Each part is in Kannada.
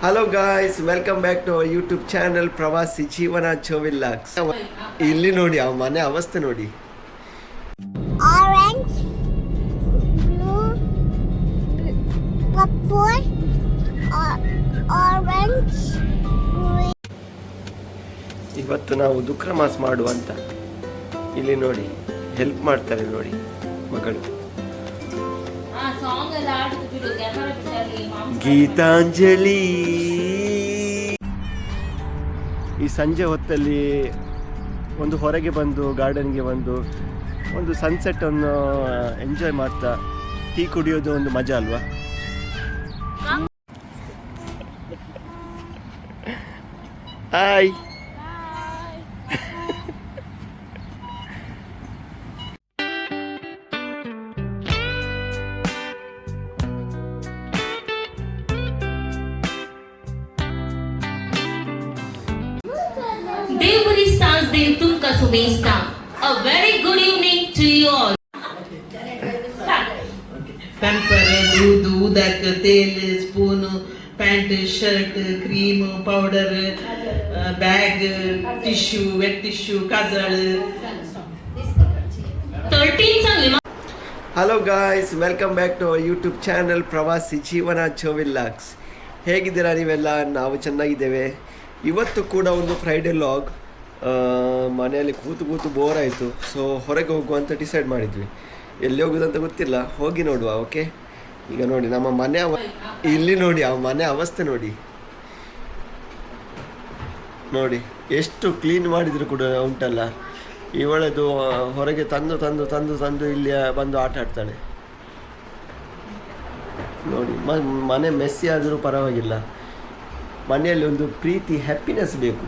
Hello guys, welcome back to our YouTube channel Pravasi Jeevana ಜೋವಿಲ್ಲಾಕ್ಸ್. ಇಲ್ಲಿ ನೋಡಿ ಆ ಮನೆ ಅವಸ್ಥೆ ನೋಡಿ. Orange, blue, purple, orange, green. ಇವತ್ತು ನಾವು ದುಕ್ರಮಾಸ್ ಮಾಡುವಂತ ಇಲ್ಲಿ ನೋಡಿ ಹೆಲ್ಪ್ ಮಾಡ್ತಾರೆ ನೋಡಿ ಮಗಳು. ಗೀತಾಂಜಲಿ ಈ ಸಂಜೆ ಹೊತ್ತಲ್ಲಿ ಒಂದು ಹೊರಗೆ ಬಂದು ಗಾರ್ಡನ್ಗೆ ಬಂದು ಒಂದು ಸನ್ಸೆಟ್ ಅನ್ನು ಎಂಜಾಯ್ ಮಾಡ್ತಾ ಟೀ ಕುಡಿಯೋದು ಒಂದು ಮಜಾ ಅಲ್ವಾ? ಹಾಯ್. देवपुरी सांस देव तुमका सुबेस्ता. A very good evening to you all. Pamper, दूध, उदक, तेल, spoon, pant, shirt, cream, powder, bag, tissue, wet tissue, काजळ. 13 सांगले. Hello guys, welcome back to our YouTube channel Pravasi Jeevana ಜೋವಿಲ್ಲಾಕ್ಸ್. ಹೇಗಿದ್ದೀರಾ ನೀವೆಲ್ಲ? ನಾವು ಚೆನ್ನಾಗಿದ್ದೇವೆ. ಇವತ್ತು ಕೂಡ ಒಂದು ಫ್ರೈಡೇ ಲಾಗ್. ಮನೆಯಲ್ಲಿ ಕೂತು ಬೋರ್ ಆಯಿತು, ಸೊ ಹೊರಗೆ ಹೋಗುವಂತ ಡಿಸೈಡ್ ಮಾಡಿದ್ವಿ. ಎಲ್ಲಿ ಹೋಗೋದಂತ ಗೊತ್ತಿಲ್ಲ, ಹೋಗಿ ನೋಡುವ. ಓಕೆ, ಈಗ ನೋಡಿ ನಮ್ಮ ಮನೆ ಇಲ್ಲಿ ನೋಡಿ ಆ ಮನೆ ಅವಸ್ಥೆ ನೋಡಿ. ನೋಡಿ ಎಷ್ಟು ಕ್ಲೀನ್ ಮಾಡಿದ್ರು ಕೂಡ ಉಂಟಲ್ಲ. ಇವಳದು ಹೊರಗೆ ತಂದು ಇಲ್ಲಿ ಬಂದು ಆಟ ಆಡ್ತಾಳೆ ನೋಡಿ. ಮನೆ ಮೆಸ್ಸಿ ಆದರೂ ಪರವಾಗಿಲ್ಲ, ಮನೆಯಲ್ಲಿ ಒಂದು ಪ್ರೀತಿ ಹ್ಯಾಪಿನೆಸ್ ಬೇಕು.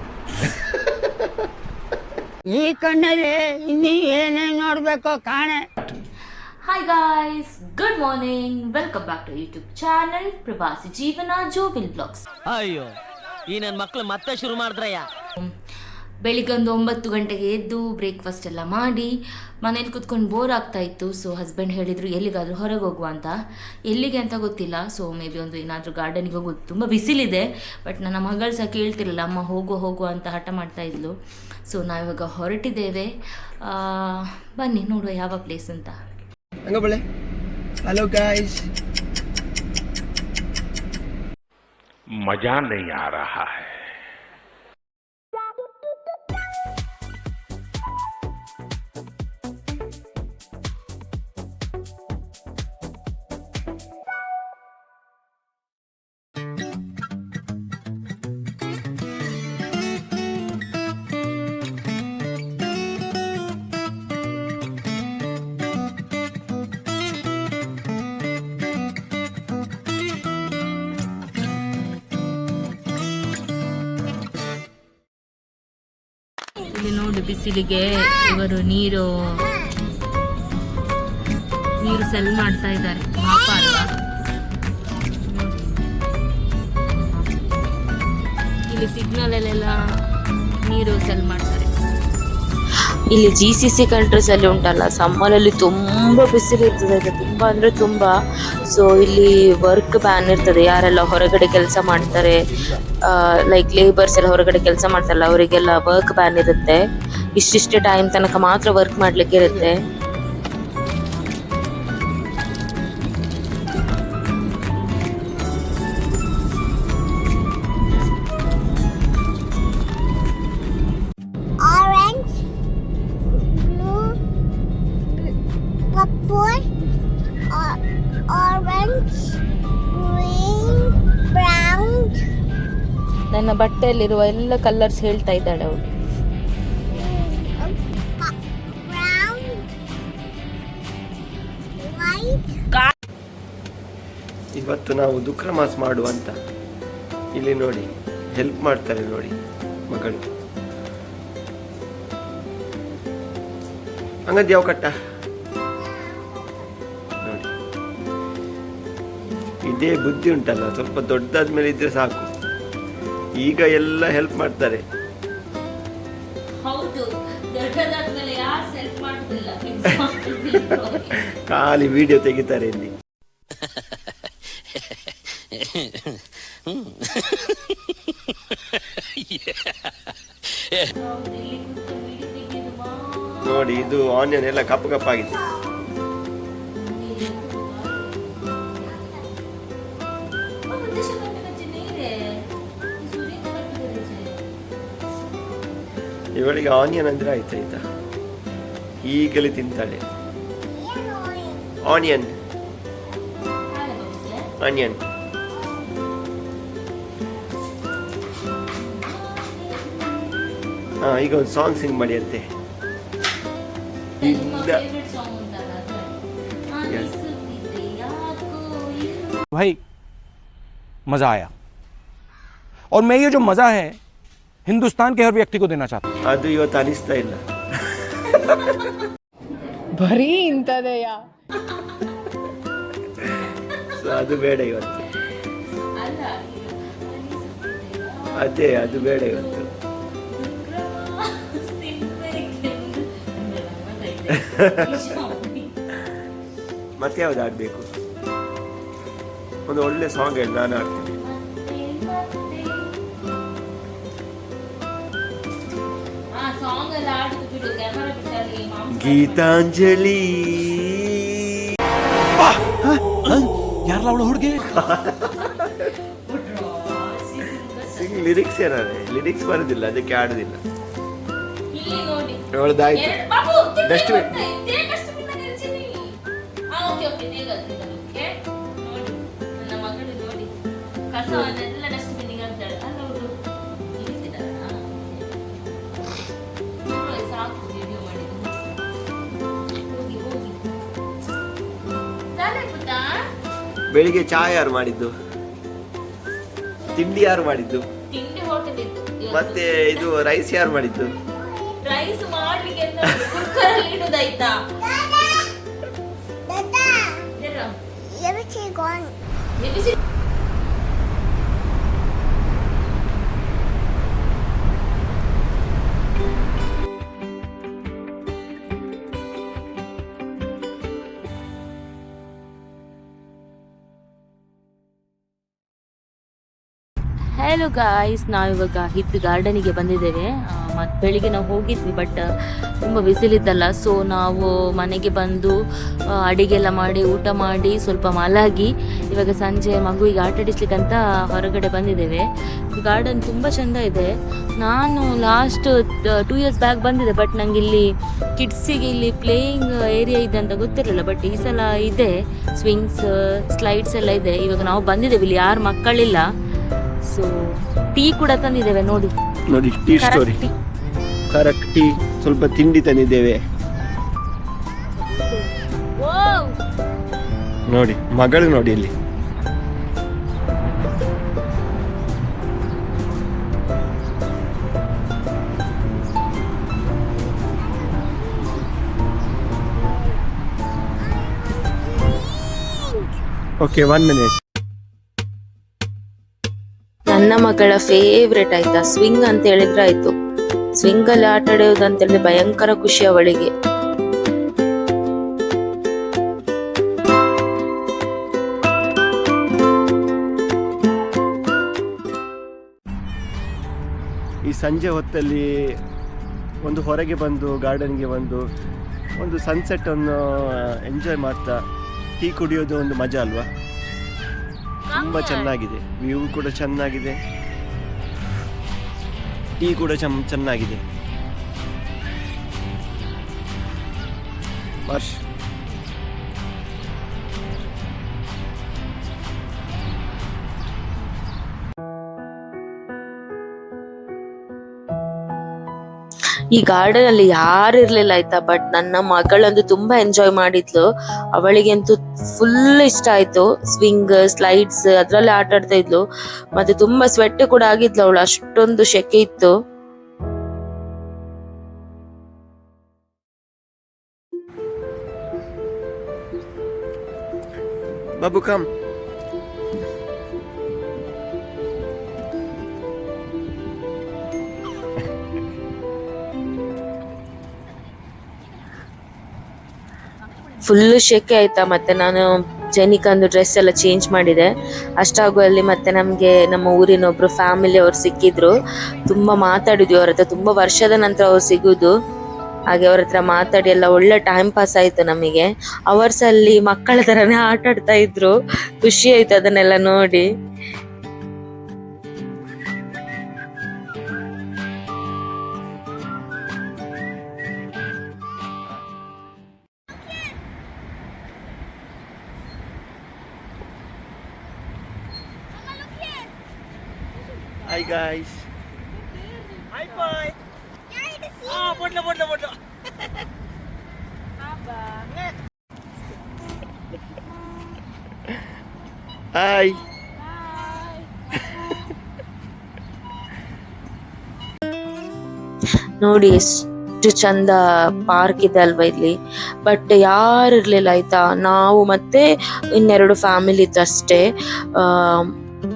ಈ ಕಣ್ಣಲ್ಲಿ ಇನ್ನೀ ಏನೇನು ನೋಡಬೇಕೋ ಕಾಣೆ. Hi guys, good morning. Welcome back to YouTube channel ಪ್ರವಾಸಿ ಜೀವನ ಜೋವಿಲ್ ಬ್ಲಾಗ್ಸ್. ಅಯ್ಯೋ, ಈ ನನ್ನ ಮಕ್ಕಳು ಮತ್ತೆ ಶುರು ಮಾಡಿದ್ರಯ್ಯ. ಬೆಳಿಗ್ಗೆ ಒಂದು 9 ಗಂಟೆಗೆ ಎದ್ದು ಬ್ರೇಕ್ಫಾಸ್ಟ್ ಎಲ್ಲ ಮಾಡಿ ಮನೇಲಿ ಕುತ್ಕೊಂಡು ಬೋರ್ ಆಗ್ತಾ ಇತ್ತು. ಸೊ ಹಸ್ಬೆಂಡ್ ಹೇಳಿದರು ಎಲ್ಲಿಗಾದರೂ ಹೊರಗೆ ಹೋಗುವ ಅಂತ. ಎಲ್ಲಿಗೆ ಅಂತ ಗೊತ್ತಿಲ್ಲ. ಸೊ ಮೇ ಬಿ ಒಂದು ಏನಾದರೂ ಗಾರ್ಡನಿಗೆ ಹೋಗೋದು. ತುಂಬ ಬಿಸಿಲಿದೆ, ಬಟ್ ನನ್ನ ಮಗಳು ಸಹ ಕೇಳ್ತಿರಲಿಲ್ಲ, ಅಮ್ಮ ಹೋಗುವ ಅಂತ ಹಠ ಮಾಡ್ತಾ ಇದ್ಲು. ಸೊ ನಾವಿವಾಗ ಹೊರಟಿದ್ದೇವೆ. ಬನ್ನಿ ನೋಡುವ ಯಾವ ಪ್ಲೇಸ್ ಅಂತ. ಹಲೋ ಗಾಯ್ಸ್, मजा नहीं आ रहा है. ಇಲ್ಲಿ ನೋಡಿ, ಬಿಸಿಲಿಗೆ ಇವರು ನೀರು ಸೆಲ್ ಮಾಡ್ತಾ ಇದ್ದಾರೆ. ಪಾಪ ಅಲ್ವಾ? ಇಲ್ಲಿ ಸಿಗ್ನಲ್ ಅಲ್ಲೆಲ್ಲ ನೀರು ಸೆಲ್ ಮಾಡ್ತಾರೆ. ಇಲ್ಲಿ GCC ಕಂಟ್ರೀಸ್ ಅಲ್ಲಿ ಉಂಟಲ್ಲ, ಸಮ್ಮರಲ್ಲಿ ತುಂಬ ಬಿಸಿಲು ಇರ್ತದೆ, ತುಂಬ ಅಂದರೆ ತುಂಬ. ಸೊ ಇಲ್ಲಿ ವರ್ಕ್ ಬ್ಯಾನ್ ಇರ್ತದೆ. ಯಾರೆಲ್ಲ ಹೊರಗಡೆ ಕೆಲಸ ಮಾಡ್ತಾರೆ, ಲೈಕ್ ಲೇಬರ್ಸ್ ಎಲ್ಲ ಹೊರಗಡೆ ಕೆಲಸ ಮಾಡ್ತಾರಲ್ಲ, ಅವರಿಗೆಲ್ಲ ವರ್ಕ್ ಬ್ಯಾನ್ ಇರುತ್ತೆ. ಇಷ್ಟಿಷ್ಟೇ ಟೈಮ್ ತನಕ ಮಾತ್ರ ವರ್ಕ್ ಮಾಡಲಿಕ್ಕೆ ಇರುತ್ತೆ. Orange, blue, purple, orange, green, brown. ನನ್ನ ಬಟ್ಟೆಯಲ್ಲಿರುವ ಎಲ್ಲ ಕಲರ್ಸ್ ಹೇಳ್ತಾ ಇದ್ದಾಳೆ ಅವಳು. Brown, white. ಇವತ್ತು ನಾವು ದುಕ್ರಮಾಸ್ ಮಾಡುವಂತ ಇಲ್ಲಿ ನೋಡಿ ಹೆಲ್ಪ್ ಮಾಡ್ತಾರೆ ನೋಡಿ ಮಗಳು. ಹಂಗದ್ ಯಾವ ಕಟ್ಟ ನೋಡಿ. ಇದೇ ಬುದ್ಧಿ ಉಂಟಲ್ಲ, ಸ್ವಲ್ಪ ದೊಡ್ಡದಾದ್ಮೇಲೆ ಇದ್ರೆ ಸಾಕು. ಈಗ ಎಲ್ಲ ಹೆಲ್ಪ್ ಮಾಡ್ತಾರೆ. ಖಾಲಿ ವಿಡಿಯೋ ತೆಗಿತಾರೆ ಇಲ್ಲಿ. ನೋಡಿ ಇದು ಆನಿಯನ್ ಎಲ್ಲ ಕಪ್ಪು ಕಪ್ಪಾಗಿದೆ. ಇವಳಿಗೆ ಆನಿಯನ್ ಅಂದ್ರೆ ಆಯ್ತಾ, ಈಗಲೇ ತಿಂತಾಳೆ. ಆನಿಯನ್ ಆನಿಯನ್ ಈಗ ಒಂದು ಸಾಂಗ್ ಸಿಂಗ್ ಮಾಡಿ ಅಂತೆ. भाई मजा आया और मैं ये जो मजा है हिंदुस्तान के हर व्यक्ति को देना चाहता हूँ. ಅದು ಇವತ್ತು ಅನಿಸ್ತಾ ಇಲ್ಲ. ಬರೀ ಇಂಥದೆಯ So ಅದು ಬೇಡ ಇವತ್ತು. ಅದೇ ಅದು ಬೇಡ ಇವತ್ತು. ಮತ್ತೆ ಯಾವ್ದು ಆಡ್ಬೇಕು? ಒಂದು ಒಳ್ಳೆ ಸಾಂಗ್ ಹೇಳಿ, ನಾನು ಆಡ್ತೀನಿ. ಗೀತಾಂಜಲಿ ಯಾರಲ್ಲ ಅವಳು ಹುಡುಗಿ ಲಿರಿಕ್ಸ್ ಏನಾದ್ರೆ ಲಿರಿಕ್ಸ್ ಬರೋದಿಲ್ಲ, ಅದಕ್ಕೆ ಆಡುದಿಲ್ಲ. ಅವಳದಾಯ್ತು. ಡಸ್ಟ್ಬಿನ್ ಬೆಳಿಗ್ಗೆ ಚಾ ಯಾರು ಮಾಡಿದ್ದು? ತಿಂಡಿ ಯಾರು ಮಾಡಿದ್ದು? ತಿಂಡಿ ಹೋಟೆಲ್ ಇತ್ತು. ಮತ್ತೆ ಇದು ರೈಸ್ ಯಾರು ಮಾಡಿದ್ದು? ರೈಸ್ ಮಾಡ್ಲಿಕ್ಕೆ ಕುಕ್ಕರ್ ಅಲ್ಲಿ ಇಡುದಾಯ್ತಾ? Let me take one. Hello guys, ನಾವಿವಾಗ ಹಿತ್ ಗಾರ್ಡನಿಗೆ ಬಂದಿದ್ದೇವೆ. ಮತ್ತು ಬೆಳಿಗ್ಗೆ ನಾವು ಹೋಗಿದ್ವಿ, ಬಟ್ ತುಂಬ ಬಿಸಿಲಿದ್ದಲ್ಲ. ಸೊ ನಾವು ಮನೆಗೆ ಬಂದು ಅಡಿಗೆಲ್ಲ ಮಾಡಿ ಊಟ ಮಾಡಿ ಸ್ವಲ್ಪ ಮಲಗಿ ಇವಾಗ ಸಂಜೆ ಮಗುವಿಗೆ ಆಟ ಆಡಿಸ್ಲಿಕ್ಕಂತ ಹೊರಗಡೆ ಬಂದಿದ್ದೇವೆ. ಗಾರ್ಡನ್ ತುಂಬ ಚೆಂದ ಇದೆ. ನಾನು ಲಾಸ್ಟ್ 2 years ಬ್ಯಾಕ್ ಬಂದಿದ್ದೆ, ಬಟ್ ನನಗೆ ಇಲ್ಲಿ ಕಿಡ್ಸಿಗೆ ಇಲ್ಲಿ ಪ್ಲೇಯಿಂಗ್ ಏರಿಯಾ ಇದೆ ಅಂತ ಗೊತ್ತಿರಲಿಲ್ಲ. ಬಟ್ ಈ ಸಲ ಇದೆ, ಸ್ವಿಂಗ್ಸ್ ಸ್ಲೈಡ್ಸ್ ಎಲ್ಲ ಇದೆ. ಇವಾಗ ನಾವು ಬಂದಿದ್ದೇವೆ, ಇಲ್ಲಿ ಯಾರು ಮಕ್ಕಳಿಲ್ಲ. ಸೊ ಟೀ ಕೂಡ ತಂದಿದ್ದೇವೆ. ನೋಡಿ ನೋಡಿ ಟೀ ಸ್ಟೋರಿ, ಕರೆಕ್ಟ್ ಟೀ, ಸ್ವಲ್ಪ ತಿಂಡಿ ತಂದಿದ್ದೇವೆ. ನೋಡಿ ಮಗಳು ನೋಡಿ ಇಲ್ಲಿ. Okay 1 minute. ನನ್ನ ಮಗಳ ಫೇವ್ರೆಟ್ ಆಯ್ತಾ ಸ್ವಿಂಗ್ ಅಂತ ಹೇಳಿದ್ರೆ ಆಯ್ತು. ಸ್ವಿಂಗ್ ಅಲ್ಲಿ ಆಟ ಆಡೋದು ಅಂತ ಹೇಳಿದ್ರೆ ಭಯಂಕರ ಖುಷಿ ಅವಳಿಗೆ. ಈ ಸಂಜೆ ಹೊತ್ತಲ್ಲಿ ಒಂದು ಹೊರಗೆ ಬಂದು ಗಾರ್ಡನ್ಗೆ ಬಂದು ಒಂದು ಸನ್ಸೆಟ್ ಅನ್ನು ಎಂಜಾಯ್ ಮಾಡ್ತಾ ಟೀ ಕುಡಿಯೋದು ಒಂದು ಮಜಾ ಅಲ್ವಾ? ತುಂಬ ಚೆನ್ನಾಗಿದೆ, ವ್ಯೂ ಕೂಡ ಚೆನ್ನಾಗಿದೆ, ಟೀ ಕೂಡ ಚೆನ್ನಾಗಿದೆ. ವರ್ಷ ಈ ಗಾರ್ಡನ್ ಅಲ್ಲಿ ಯಾರು ಇರ್ಲಿಲ್ಲ ಆಯ್ತಾ, ಬಟ್ ನನ್ನ ಮಗಳಂತೂ ತುಂಬಾ ಎಂಜಾಯ್ ಮಾಡಿದ್ಲು. ಅವಳಿಗಂತೂ ಫುಲ್ ಇಷ್ಟ ಆಯ್ತು. ಸ್ವಿಂಗ್ ಸ್ಲೈಡ್ಸ್ ಅದ್ರಲ್ಲೇ ಆಟ ಆಡ್ತಾ ಇದ್ಲು. ಮತ್ತೆ ತುಂಬಾ ಸ್ವೆಟ್ ಕೂಡ ಆಗಿದ್ಲು ಅವಳು, ಅಷ್ಟೊಂದು ಶೆಕೆ ಇತ್ತು. ಬಾಬು ಕಮ್. ಫುಲ್ ಶೆಕೆ ಆಯ್ತಾ. ಮತ್ತೆ ನಾನು ಜೆನಿಕಂದು ಡ್ರೆಸ್ ಎಲ್ಲ ಚೇಂಜ್ ಮಾಡಿದೆ. ಅಷ್ಟಾಗುವಲ್ಲಿ ಮತ್ತೆ ನಮಗೆ ನಮ್ಮ ಊರಿನ ಒಬ್ರು ಫ್ಯಾಮಿಲಿ ಅವ್ರು ಸಿಕ್ಕಿದ್ರು. ತುಂಬಾ ಮಾತಾಡಿದ್ವಿ ಅವ್ರ ಹತ್ರ, ತುಂಬಾ ವರ್ಷದ ನಂತರ ಅವ್ರು ಸಿಗುದು. ಹಾಗೆ ಅವ್ರ ಹತ್ರ ಮಾತಾಡಿ ಎಲ್ಲ ಒಳ್ಳೆ ಟೈಮ್ ಪಾಸ್ ಆಯ್ತು ನಮಗೆ. ಅವರ್ಸಲ್ಲಿ ಮಕ್ಕಳ ಥರನೇ ಆಟ ಆಡ್ತಾ ಇದ್ರು, ಖುಷಿ ಆಯ್ತು ಅದನ್ನೆಲ್ಲ ನೋಡಿ. Hi guys. Hi boy. Ah, bodlo. Hi. ನೋಡಿ ಎಷ್ಟು ಚಂದ ಪಾರ್ಕ್ ಇದೆ ಅಲ್ವಾ ಇಲ್ಲಿ. ಬಟ್ ಯಾರು ಇರ್ಲಿಲ್ಲ ಆಯ್ತಾ, ನಾವು ಮತ್ತೆ ಇನ್ನೆರಡು ಫ್ಯಾಮಿಲಿ ಇತ್ತು ಅಷ್ಟೇ.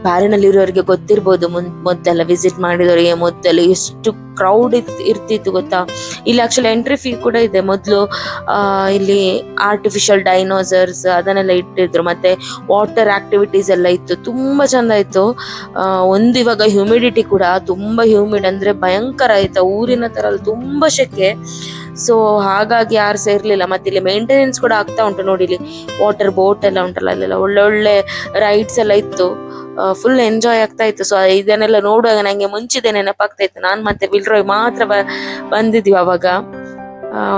ಬ್ಯಾರಿನಲ್ಲಿರೋರಿಗೆ ಗೊತ್ತಿರ್ಬೋದು, ಮೊದಲೆಲ್ಲ ವಿಸಿಟ್ ಮಾಡಿದವರಿಗೆ ಮೊದಲು ಎಷ್ಟು ಕ್ರೌಡ್ ಇರ್ತಿತ್ತು ಗೊತ್ತಾ. ಇಲ್ಲಿ ಆಕ್ಚುಲಿ ಎಂಟ್ರಿ ಫೀ ಕೂಡ ಇದೆ. ಮೊದಲು ಇಲ್ಲಿ ಆರ್ಟಿಫಿಷಿಯಲ್ ಡೈನೋಸರ್ಸ್ ಅದನ್ನೆಲ್ಲ ಇಟ್ಟಿದ್ರು, ಮತ್ತೆ ವಾಟರ್ ಆಕ್ಟಿವಿಟೀಸ್ ಎಲ್ಲ ಇತ್ತು, ತುಂಬಾ ಚಂದ ಇತ್ತು. ಒಂದು ಇವಾಗ ಹ್ಯೂಮಿಡಿಟಿ ಕೂಡ ತುಂಬಾ ಹ್ಯೂಮಿಡ್ ಅಂದ್ರೆ ಭಯಂಕರ ಆಯ್ತಾ, ಊರಿನ ತರ ಅಲ್ಲ, ತುಂಬಾ ಶೆಕೆ. ಸೊ ಹಾಗಾಗಿ ಯಾರು ಸೇರ್ಲಿಲ್ಲ. ಮತ್ತೆ ಇಲ್ಲಿ ಮೇಂಟೆನೆನ್ಸ್ ಕೂಡ ಆಗ್ತಾ ಉಂಟು ನೋಡಿ. ಇಲ್ಲಿ ವಾಟರ್ ಬೋಟ್ ಎಲ್ಲ ಉಂಟಲ್ಲ, ಅಲ್ಲೆಲ್ಲ ಒಳ್ಳೆ ರೈಡ್ಸ್ ಎಲ್ಲ ಇತ್ತು. ಫುಲ್ ಎಂಜಾಯ್ ಆಗ್ತಾ ಇತ್ತು. ಸೊ ಇದನ್ನೆಲ್ಲ ನೋಡುವಾಗ ನಂಗೆ ಮುಂಚಿದೆ ನೆನಪಾಗ್ತಾ ಇತ್ತು. ನಾನು ಮತ್ತೆ ವಿಲ್ರೋಯ್ ಮಾತ್ರ ಬಂದಿದ್ವಿ ಅವಾಗ.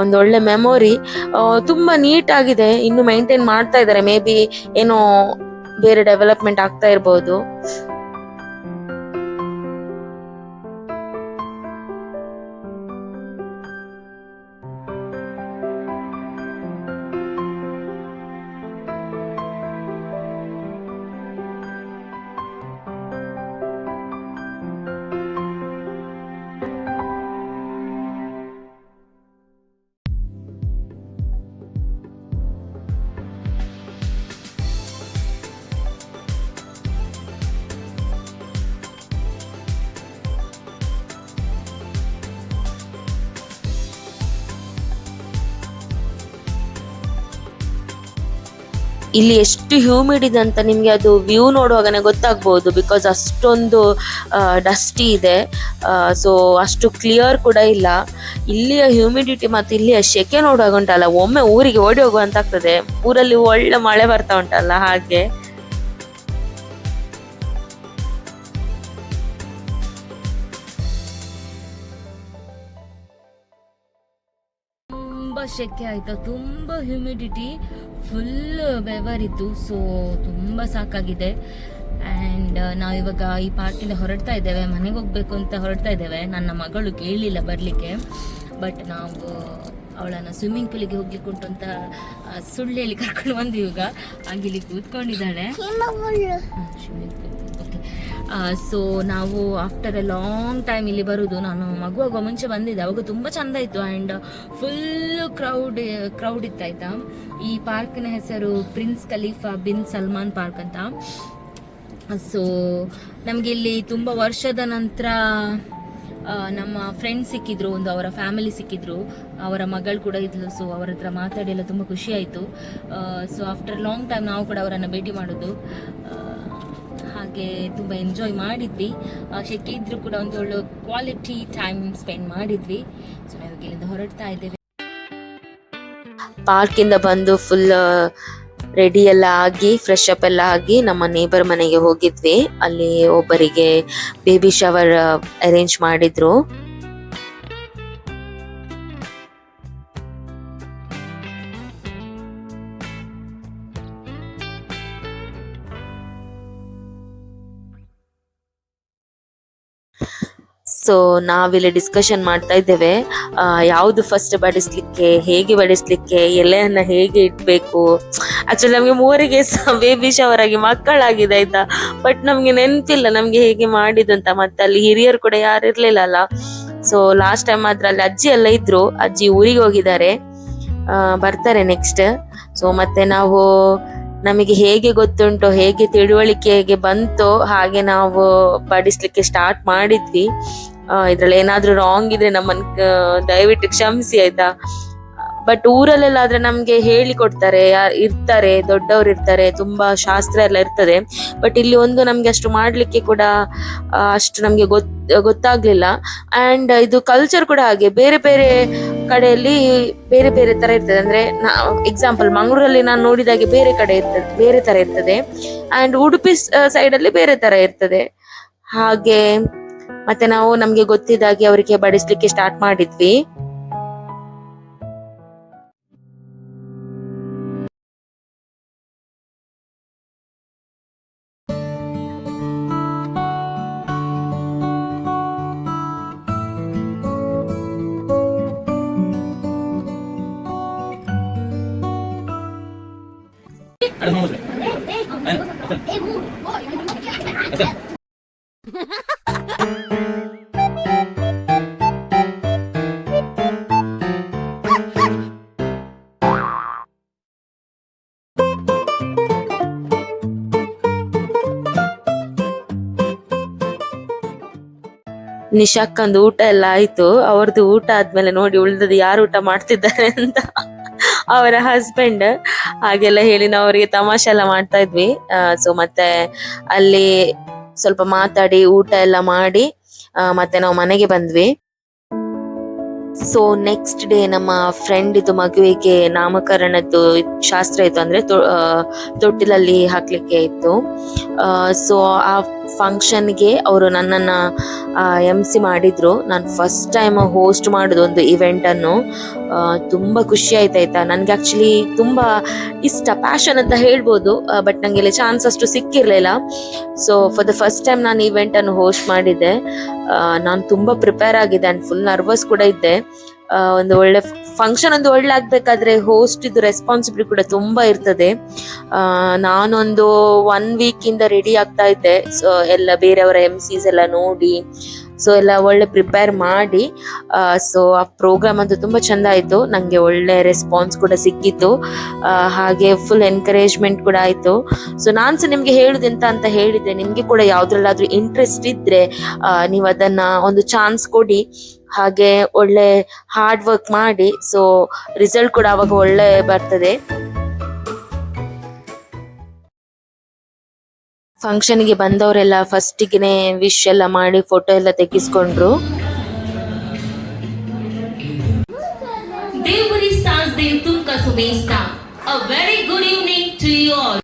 ಒಂದು ಒಳ್ಳೆ ಮೆಮೊರಿ. ತುಂಬಾ ನೀಟ್ ಆಗಿದೆ, ಇನ್ನು ಮೇಂಟೈನ್ ಮಾಡ್ತಾ ಇದ್ದಾರೆ. ಮೇ ಬಿ ಏನೋ ಬೇರೆ ಡೆವಲಪ್ಮೆಂಟ್ ಆಗ್ತಾ ಇರ್ಬೋದು. ಇಲ್ಲಿ ಎಷ್ಟು ಹ್ಯೂಮಿಡ್ ಇದೆ ಅಂತ ನಿಮ್ಗೆ ಅದು ವ್ಯೂ ನೋಡುವಾಗನೇ ಗೊತ್ತಾಗ್ಬೋದು. ಬಿಕಾಸ್ ಅಷ್ಟೊಂದು ಡಸ್ಟಿ ಇದೆ. ಸೊ ಅಷ್ಟು ಕ್ಲಿಯರ್ ಕೂಡ ಇಲ್ಲ. ಇಲ್ಲಿಯ ಹ್ಯೂಮಿಡಿಟಿ ಮತ್ತು ಇಲ್ಲಿಯ ಶೆಕೆ ನೋಡುವಾಗ ಉಂಟಲ್ಲ, ಒಮ್ಮೆ ಊರಿಗೆ ಓಡಿ ಹೋಗುವಂತ ಆಗ್ತದೆ. ಊರಲ್ಲಿ ಒಳ್ಳೆ ಮಳೆ ಬರ್ತಾ ಉಂಟಲ್ಲ ಹಾಗೆ. ತುಂಬ ಶೆಕೆ ಆಯ್ತಾ, ತುಂಬ ಹ್ಯೂಮಿಡಿಟಿ, ಫುಲ್ ಬೆವರಿತ್ತು. ಸೊ ತುಂಬ ಸಾಕಾಗಿದೆ. ಆ್ಯಂಡ್ ನಾವಿವಾಗ ಈ ಪಾರ್ಕಿಂದ ಹೊರಡ್ತಾ ಇದ್ದೇವೆ, ಮನೆಗೆ ಹೋಗ್ಬೇಕು ಅಂತ ಹೊರಡ್ತಾ ಇದ್ದೇವೆ. ನನ್ನ ಮಗಳು ಕೇಳಲಿಲ್ಲ ಬರಲಿಕ್ಕೆ, ಬಟ್ ನಾವು ಅವಳನ್ನು ಸ್ವಿಮ್ಮಿಂಗ್ ಪೂಲಿಗೆ ಹೋಗ್ಲಿಕ್ಕೆ ಉಂಟು ಅಂತ ಸುಳ್ಳು ಹೇಳಿ ಕರ್ಕೊಂಡು ಬಂದು ಈಗ ಆಗಿಲ್ಲಿ ಕೂತ್ಕೊಂಡಿದ್ದಾಳೆ. Swimming pool, okay. ಸೊ ನಾವು ಆಫ್ಟರ್ ಎ ಲಾಂಗ್ ಟೈಮ್ ಇಲ್ಲಿ ಬರೋದು. ನಾನು ಮಗುವಾಗ ಮುಂಚೆ ಬಂದಿದ್ದೆ, ಅವಾಗ ತುಂಬ ಚೆಂದ ಇತ್ತು. ಆ್ಯಂಡ್ ಫುಲ್ ಕ್ರೌಡ್ ಇತ್ತಾಯ್ತಾ. ಈ ಪಾರ್ಕ್ನ ಹೆಸರು prince Khalifa bin Salman park ಅಂತ. ಸೊ ನಮಗೆ ಇಲ್ಲಿ ತುಂಬ ವರ್ಷದ ನಂತರ ನಮ್ಮ ಫ್ರೆಂಡ್ ಸಿಕ್ಕಿದ್ರು, ಒಂದು ಅವರ ಫ್ಯಾಮಿಲಿ ಸಿಕ್ಕಿದ್ರು, ಅವರ ಮಗಳು ಕೂಡ ಇದ್ಲು. ಸೊ ಅವರ ಹತ್ರ ಮಾತಾಡಿ ಎಲ್ಲ ತುಂಬ ಖುಷಿ ಆಯಿತು. ಸೊ ಆಫ್ಟರ್ ಲಾಂಗ್ ಟೈಮ್ ನಾವು ಕೂಡ ಅವರನ್ನು ಭೇಟಿ ಮಾಡೋದು. ಹಾಗೆ ತುಂಬ ಎಂಜಾಯ್ ಮಾಡಿದ್ವಿ. ಶೆಕೆ ಇದ್ರೂ ಕೂಡ ಒಂದು ಒಳ್ಳೆ ಕ್ವಾಲಿಟಿ ಟೈಮ್ ಸ್ಪೆಂಡ್ ಮಾಡಿದ್ವಿ. ಸೊ ನಾವು ಇಲ್ಲಿಂದ ಹೊರಡ್ತಾ ಇದ್ದೇವೆ. ಪಾರ್ಕಿಂದ ಬಂದು ಫುಲ್ ರೆಡಿ ಎಲ್ಲ ಆಗಿ ಫ್ರೆಶ್ ಅಪ್ ಎಲ್ಲ ಆಗಿ ನಮ್ಮ ನೇಬರ್ ಮನೆಗೆ ಹೋಗಿದ್ವಿ. ಅಲ್ಲಿ ಒಬ್ಬರಿಗೆ ಬೇಬಿ ಶವರ್ ಅರೇಂಜ್ ಮಾಡಿದ್ರು. ಸೊ ನಾವಿಲ್ಲಿ ಡಿಸ್ಕಷನ್ ಮಾಡ್ತಾ ಇದ್ದೇವೆ, ಯಾವುದು ಫಸ್ಟ್ ಬಡಿಸ್ಲಿಕ್ಕೆ, ಹೇಗೆ ಬಡಿಸ್ಲಿಕ್ಕೆ, ಎಲೆಯನ್ನ ಹೇಗೆ ಇಡಬೇಕು. ಆಕ್ಚುಲಿ ನಮಗೆ ಮೂವರಿಗೆ ಬೇಬಿ ಶವರ್ ಆಗಿ ಮಕ್ಕಳಾಗಿದೆ ಆಯ್ತಾ, ಬಟ್ ನಮ್ಗೆ ನೆನಪಿಲ್ಲ ನಮ್ಗೆ ಹೇಗೆ ಮಾಡಿದಂತ. ಮತ್ತೆ ಅಲ್ಲಿ ಹಿರಿಯರು ಕೂಡ ಯಾರು ಇರ್ಲಿಲ್ಲ ಅಲ್ಲ. ಸೊ ಲಾಸ್ಟ್ ಟೈಮ್ ಮಾತ್ರ ಅಲ್ಲಿ ಅಜ್ಜಿ ಎಲ್ಲ ಇದ್ರು, ಅಜ್ಜಿ ಊರಿಗೆ ಹೋಗಿದ್ದಾರೆ, ಬರ್ತಾರೆ ನೆಕ್ಸ್ಟ್. ಸೊ ಮತ್ತೆ ನಾವು ನಮಗೆ ಹೇಗೆ ಗೊತ್ತುಂಟು, ಹೇಗೆ ತಿಳುವಳಿಕೆ ಹೇಗೆ ಬಂತೋ ಹಾಗೆ ನಾವು ಬಡಿಸ್ಲಿಕ್ಕೆ ಸ್ಟಾರ್ಟ್ ಮಾಡಿದ್ವಿ. ಇದ್ರಲ್ಲಿ ಏನಾದ್ರೂ ರಾಂಗ್ ಇದ್ರೆ ನಮ್ಮನ್ನ ದಯವಿಟ್ಟು ಕ್ಷಮಿಸಿ ಆಯ್ತಾ. ಬಟ್ ಊರಲ್ಲೆಲ್ಲ ಆದ್ರೆ ನಮ್ಗೆ ಹೇಳಿ ಕೊಡ್ತಾರೆ, ಇರ್ತಾರೆ, ದೊಡ್ಡವ್ರು ಇರ್ತಾರೆ, ತುಂಬಾ ಶಾಸ್ತ್ರ ಎಲ್ಲ ಇರ್ತದೆ. ಬಟ್ ಇಲ್ಲಿ ಒಂದು ನಮ್ಗೆ ಅಷ್ಟು ಮಾಡ್ಲಿಕ್ಕೆ ಕೂಡ ಅಷ್ಟು ನಮ್ಗೆ ಗೊತ್ತಾಗ್ಲಿಲ್ಲ. ಅಂಡ್ ಇದು ಕಲ್ಚರ್ ಕೂಡ ಹಾಗೆ ಬೇರೆ ಬೇರೆ ಕಡೆಯಲ್ಲಿ ಬೇರೆ ಬೇರೆ ತರ ಇರ್ತದೆ. ಅಂದ್ರೆ ಎಕ್ಸಾಂಪಲ್ ಮಂಗಳೂರಲ್ಲಿ ನಾನು ನೋಡಿದಾಗೆ ಬೇರೆ ಕಡೆ ಇರ್ತದೆ, ಬೇರೆ ತರ ಇರ್ತದೆ. ಅಂಡ್ ಉಡುಪಿ ಸೈಡ್ ಅಲ್ಲಿ ಬೇರೆ ತರ ಇರ್ತದೆ. ಹಾಗೆ ಮತ್ತೆ ನಾವು ನಮ್ಗೆ ಗೊತ್ತಿದ್ದಾಗೆ ಅವರಿಗೆ ಬಡಿಸ್ಲಿಕ್ಕೆ ಸ್ಟಾರ್ಟ್ ಮಾಡಿದ್ವಿ. ನಿಶಾಕ್ಕಂದು ಊಟ ಎಲ್ಲ ಆಯ್ತು. ಅವ್ರದ್ದು ಊಟ ಆದ್ಮೇಲೆ ನೋಡಿ ಉಳಿದದ್ದು ಯಾರು ಊಟ ಮಾಡ್ತಿದ್ದಾರೆ ಅಂತ ಅವರ ಹಸ್ಬೆಂಡ್ ಹಾಗೆಲ್ಲ ಹೇಳಿ ನಾವು ಅವರಿಗೆ ತಮಾಷೆ ಎಲ್ಲ ಮಾಡ್ತಾ ಇದ್ವಿ. ಸೊ ಮತ್ತೆ ಅಲ್ಲಿ ಸ್ವಲ್ಪ ಮಾತಾಡಿ ಊಟ ಎಲ್ಲ ಮಾಡಿ ಮತ್ತೆ ನಾವು ಮನೆಗೆ ಬಂದ್ವಿ. ಸೊ ನೆಕ್ಸ್ಟ್ ಡೇ ನಮ್ಮ ಫ್ರೆಂಡ್ ಇದು ಮಗುವಿಗೆ ನಾಮಕರಣದ್ದು ಶಾಸ್ತ್ರ ಇತ್ತು, ಅಂದ್ರೆ ತೊಟ್ಟಿಲಲ್ಲಿ ಹಾಕ್ಲಿಕ್ಕೆ ಇತ್ತು. ಸೊ ಆ ಫಂಕ್ಷನ್ಗೆ ಅವರು ನನ್ನನ್ನ MC ಮಾಡಿದ್ರು. ನಾನು ಫಸ್ಟ್ ಟೈಮ್ ಹೋಸ್ಟ್ ಮಾಡೋದು ಒಂದು ಇವೆಂಟ್ ಅನ್ನು. ತುಂಬಾ ಖುಷಿ ಆಯ್ತಾಯ್ತಾ. ನನ್ಗೆ ಆಕ್ಚುಲಿ ತುಂಬಾ ಇಷ್ಟ, ಪ್ಯಾಷನ್ ಅಂತ ಹೇಳ್ಬೋದು. ಬಟ್ ನಂಗೆ ಇಲ್ಲಿ ಚಾನ್ಸ್ ಅಷ್ಟು ಸಿಕ್ಕಿರ್ಲಿಲ್ಲ. So for the first time ನಾನು ಇವೆಂಟ್ ಅನ್ನು ಹೋಸ್ಟ್ ಮಾಡಿದ್ದೆ. ನಾನು ತುಂಬಾ ಪ್ರಿಪೇರ್ ಆಗಿದ್ದೆ ಅಂಡ್ ಫುಲ್ ನರ್ವಸ್ ಕೂಡ ಇದ್ದೆ. ಒಂದು ಒಳ್ಳೆ ಫಂಕ್ಷನ್ ಒಂದು ಒಳ್ಳೆ ಆಗ್ಬೇಕಾದ್ರೆ ಹೋಸ್ಟ್ ಇದು ರೆಸ್ಪಾನ್ಸಿಬಿಲಿಟಿ ಕೂಡ ತುಂಬಾ ಇರ್ತದೆ. ನಾನೊಂದು 1 ವೀಕ್ ಇಂದ ರೆಡಿ ಆಗ್ತಾ ಇದ್ದೆ. ಸೊ ಎಲ್ಲ ಬೇರೆಯವರ MCs ಎಲ್ಲ ನೋಡಿ, ಸೊ ಎಲ್ಲ ಒಳ್ಳೆ ಪ್ರಿಪೇರ್ ಮಾಡಿ, ಸೊ ಆ ಪ್ರೋಗ್ರಾಮ್ ಅಂತೂ ತುಂಬಾ ಚಂದ ಆಯ್ತು. ನಂಗೆ ಒಳ್ಳೆ ರೆಸ್ಪಾನ್ಸ್ ಕೂಡ ಸಿಕ್ಕಿತ್ತು, ಹಾಗೆ ಫುಲ್ ಎನ್ಕರೇಜ್ಮೆಂಟ್ ಕೂಡ ಆಯ್ತು. ಸೊ ನಾನು ಸಹ ನಿಮ್ಗೆ ಹೇಳುದೆಂತ ಅಂತ ಹೇಳಿದ್ರೆ, ನಿಮ್ಗೆ ಕೂಡ ಯಾವ್ದ್ರಲ್ಲಾದ್ರೂ ಇಂಟ್ರೆಸ್ಟ್ ಇದ್ರೆ ನೀವು ಅದನ್ನ ಒಂದು ಚಾನ್ಸ್ ಕೊಡಿ, ಹಾಗೆ ಒಳ್ಳೆ ಹಾರ್ಡ್ ವರ್ಕ್ ಮಾಡಿ. ಸೊ ರಿಸಲ್ಟ್ ಕೂಡ ಅವಾಗ ಒಳ್ಳೆ ಬರ್ತದೆ. ಫಂಕ್ಷನ್ಗೆ ಬಂದವರೆಲ್ಲ ಫಸ್ಟಿಗೆ ವಿಶ್ ಎಲ್ಲ ಮಾಡಿ ಫೋಟೋ ಎಲ್ಲ ತೆಗಿಸ್ಕೊಂಡ್ರು. ದೇವರಿ ಸಾಸ್ದೆ ತುಮ್ಕ ಸುಬೇಸ್ತ. A very good evening to you all.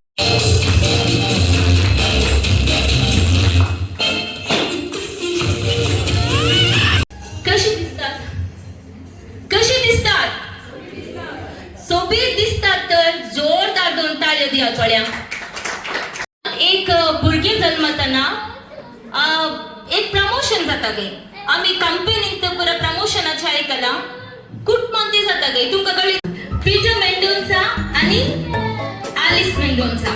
कशी दिसतात? सोबीत दिसतात तर जोरदार 2 ताळ्या द्या थोड्या. एक भुरगी जन्मतना एक प्रमोशन जाता गे. आम्ही कंपनीत पुरा प्रमोशनाचे आयकला. खूप मंदी जाता गे. तुमका कळली? पीटर मेंडोनचा आणि ॲलिस मेंडोनचा.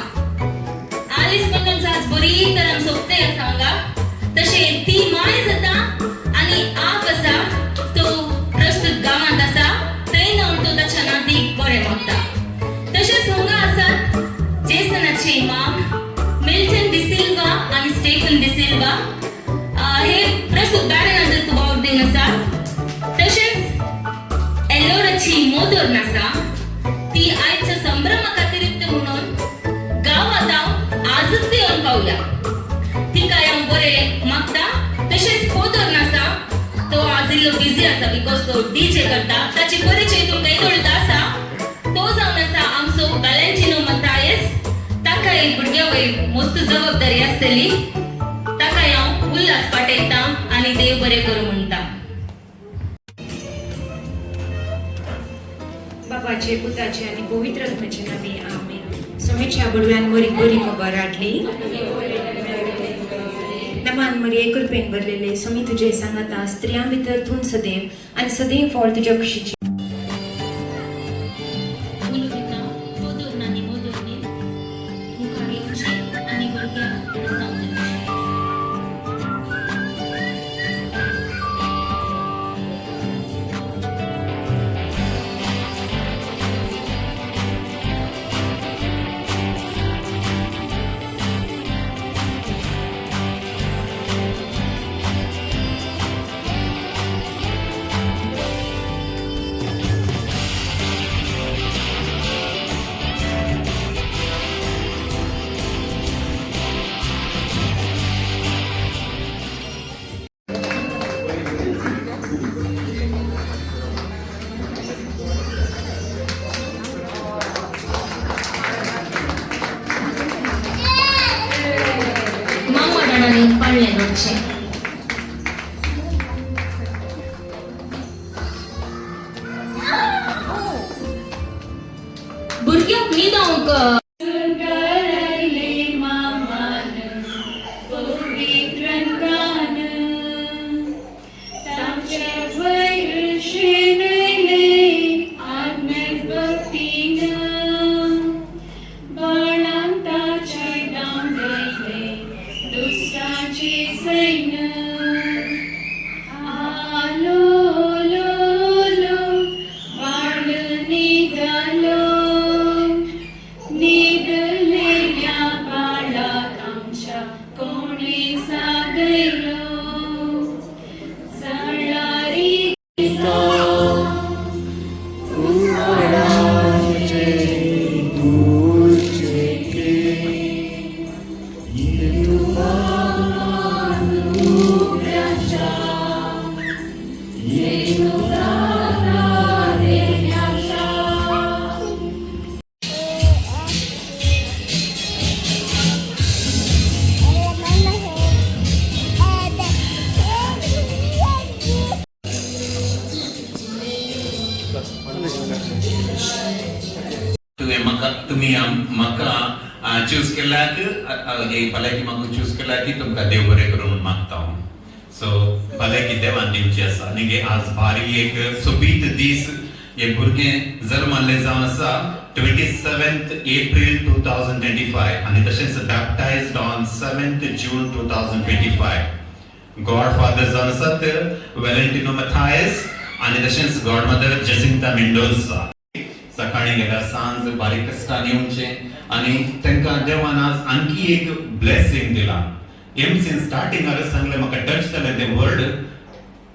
ॲलिस मेंडोनचा आज बरी तरान सोपते सांगा. तसे ती माय जाता आणि आ कसा तो प्रस्तुत गावात असा ट्रेन तो त्याच्या नादी बरे मागता. तसेच हांगा आसात जेसनाचे माम मिल्टन डिसिल्वा आणि स्टेफन डिसिल्वा. हे प्रस्तुत गाड्यांनंतर तू भाग देन आसा. तसेच एलोराची मोदोर्न आसा. ती आयच्या संभ्रमाक अतिरिक्त म्हणून गावात आजच देऊन पावल्या. ती काय बरे मागता. तसेच पोदोर्न आसा, तो आज इल्लो बिझी आसा बिकॉज तो डीजे करता. ताची परिचय तुमकां येतोळता आसा. तो जावन आसा आमचो वॅलेंटिनो मतायस. ताका एक भुरग्या वयर मस्त जबाबदारी आसतली. ताका हांव उल्हास पाठयता आनी देव बरें करूं म्हणटा. बापाचे, पुताचे आणि पवित्र आत्म्याचे नावे आमेन. समेच्या बडव्यान बरी बरी खबर हाडली. नमान मरी एकुरपेन भरलेले समी तुझे सांगाता स्त्रियां भितर तूं सदैव आणि सदैव फळ तुझ्या खुशीची. मुलगिका पोदोर्न आनी मोदोर्नी मुखार येवची आनी भुरग्याक प्रस्ताव दिवचे. करचे. भुरग्यांक न्हिदोंक तुम्ही म्हाका चूज केल्याक हे भलायकी म्हाका चूज केल्या की तुमकां देव बरें करून मागता हांव. सो भलायकी देवान दिवची आसा आनी आज भारी एक सोबीत दीस हे भुरगें जल्माल्लें जावन आसा 27th April 2025 आनी तशेंच baptised on 7th June 2025. God father जावन आसात वेलेंटिनो मथायस आनी तशेंच गॉड मदर जेसिंता मेंडोजा. सकाळी गेल्यार सांज बारीक कश्टान येवचें आनी तांकां देवान आज आणखी एक ब्लेसिंग दिला. एमसीन स्टार्टिंगारच सांगलें म्हाका टच जालें तें वर्ड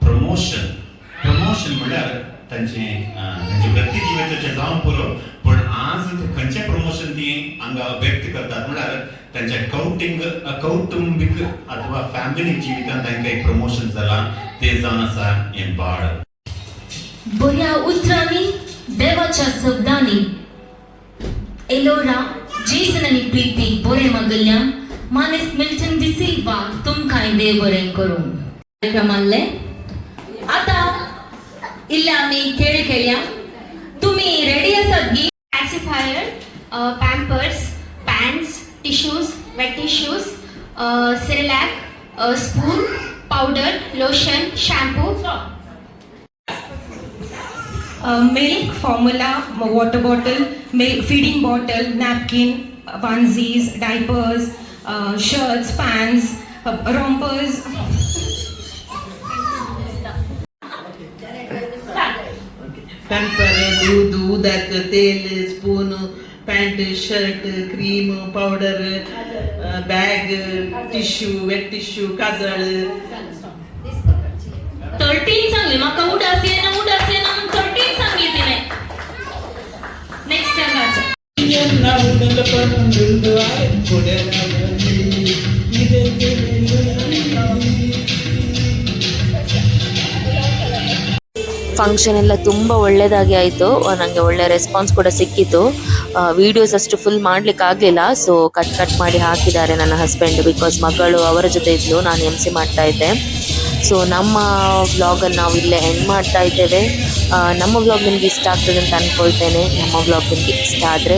प्रमोशन. प्रमोशन म्हळ्यार तांचे वृत्ती जिविताचें जावं पुरो पूण आज खंयचें प्रमोशन ती हांगा व्यक्त करतात म्हळ्यार तांच्या कौटुंबीक अथवा फॅमिली जिवितांत तांकां एक प्रमोशन जालां तें जावन आसा हें बाळ. बऱ्या उतरांनी देवाच्या शब्दांनी एलोरा जेसन आनी प्रीती बरें मागल्ल्यान मानेस मिल्टन डिसिल्वा तुमकांय देव बरें करूं. कार्यक्रमांतले आतां इल्ले आमी खेळ खेळया. तुमी रेडी आसात गी? Pacifier, Pampers, pants, tissues, wet tissues, Cerelac, spoon, powder, lotion, shampoo. Milk, formula, water bottle, feeding bottle, napkin, onesies, diapers, shirts, pants, rompers. Pamper, दूध, उदक, तेल, spoon, pant, shirt, cream, powder, bag, tissue, wet tissue, काजळ. 13 सांगले म्हाका उदास येना 13 सांगले तिने. नेक्स्ट सांगायचं. ಫಂಕ್ಷನ್ ಎಲ್ಲ ತುಂಬ ಒಳ್ಳೆಯದಾಗಿ ಆಯಿತು. ನನಗೆ ಒಳ್ಳೆ ರೆಸ್ಪಾನ್ಸ್ ಕೂಡ ಸಿಕ್ಕಿತು. ವೀಡಿಯೋಸ್ ಅಷ್ಟು ಫುಲ್ ಮಾಡಲಿಕ್ಕೆ ಆಗಲಿಲ್ಲ, ಸೊ ಕಟ್ ಮಾಡಿ ಹಾಕಿದ್ದಾರೆ ನನ್ನ ಹಸ್ಬೆಂಡ್. ಬಿಕಾಸ್ ಮಗಳು ಅವರ ಜೊತೆ ಇದ್ಲು, ನಾನು MC ಮಾಡ್ತಾ ಇದ್ದೆ. ಸೊ ನಮ್ಮ ವ್ಲಾಗನ್ನು ನಾವು ಇಲ್ಲೇ ಎಂಡ್ ಮಾಡ್ತಾ ಇದ್ದೇವೆ. ನಮ್ಮ ವ್ಲಾಗ್ ನಿಮಗೆ ಇಷ್ಟ ಆಗ್ತದೆ ಅಂತ ಅಂದ್ಕೊಳ್ತೇನೆ. ನಮ್ಮ ವ್ಲಾಗ್ ನಿಮಗೆ ಇಷ್ಟ ಆದರೆ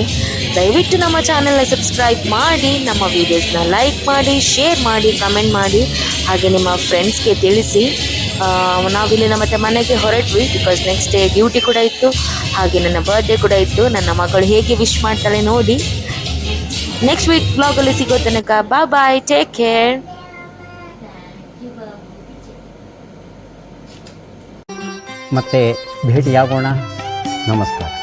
ದಯವಿಟ್ಟು ನಮ್ಮ ಚಾನಲ್ನ ಸಬ್ಸ್ಕ್ರೈಬ್ ಮಾಡಿ, ನಮ್ಮ ವೀಡಿಯೋಸ್ನ ಲೈಕ್ ಮಾಡಿ, ಶೇರ್ ಮಾಡಿ, ಕಮೆಂಟ್ ಮಾಡಿ, ಹಾಗೆ ನಿಮ್ಮ ಫ್ರೆಂಡ್ಸ್ಗೆ ತಿಳಿಸಿ. ನಾವಿಲ್ಲಿನ ಮತ್ತೆ ಮನೆಗೆ ಹೊರಟ್ವಿ. ಬಿಕಾಸ್ ನೆಕ್ಸ್ಟ್ ಡೇ ಡ್ಯೂಟಿ ಕೂಡ ಇತ್ತು, ಹಾಗೆ ನನ್ನ ಬರ್ತ್ಡೇ ಕೂಡ ಇತ್ತು. ನನ್ನ ಮಗಳು ಹೇಗೆ ವಿಶ್ ಮಾಡ್ತಾಳೆ ನೋಡಿ. ನೆಕ್ಸ್ಟ್ ವೀಕ್ ವ್ಲಾಗಲ್ಲಿ ಸಿಗೋ ತನಕ ಬಾಯ್, ಟೇಕ್ ಕೇರ್. ಮತ್ತೆ ಭೇಟಿಯಾಗೋಣ. ನಮಸ್ಕಾರ.